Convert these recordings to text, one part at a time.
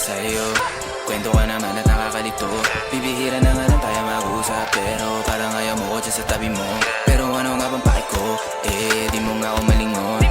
sa'yo. Kwento ka naman at nakakalito. Bibihira na nga lang tayo mag-usap, pero parang ayaw mo ko dyan sa tabi mo. Pero ano nga bang pake ko? Di mo nga ako malingon.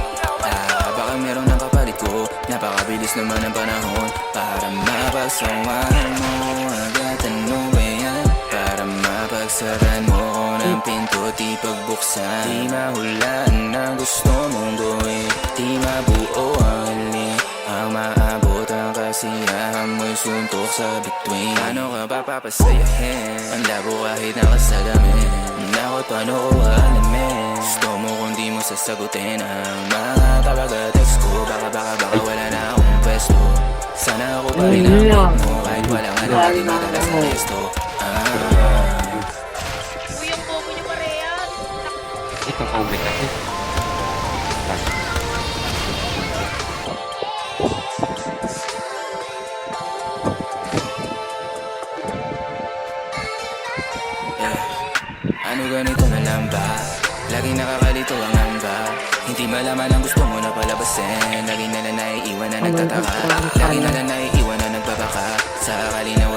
Baka meron ng kapalit ko. Napakabilis naman ang panahon para mapagsawahan mo agad. Ano ba yan? Para mapagsaran mo ko ng pinto, di pagbuksan. Di mahulaan na gusto mong gawin, di mabuo ang hiling. Ang maabot ang kasiyahan mo'y suntok sa bituin. Paano ka papapasayahin? Ang labo kahit nakasalamin. Nakot paano ko alamin? Gusto mo kung di mo sasagutin ang mga tabaga-text ko. Baka wala na akong pwesto. Sana ako pa rin ang mo kahit wala nga na natin madala sa testo. Uy, yung bobo niyo parehas. Ito comment kasi. Ano ganito na lang ba? Laging nakakalito ang hamba. Hindi malaman ang gusto mo na palabasin. Lagi na lang naiiwan na nagtataka. Lagi na lang naiiwan na nagbabaka. Sa akali na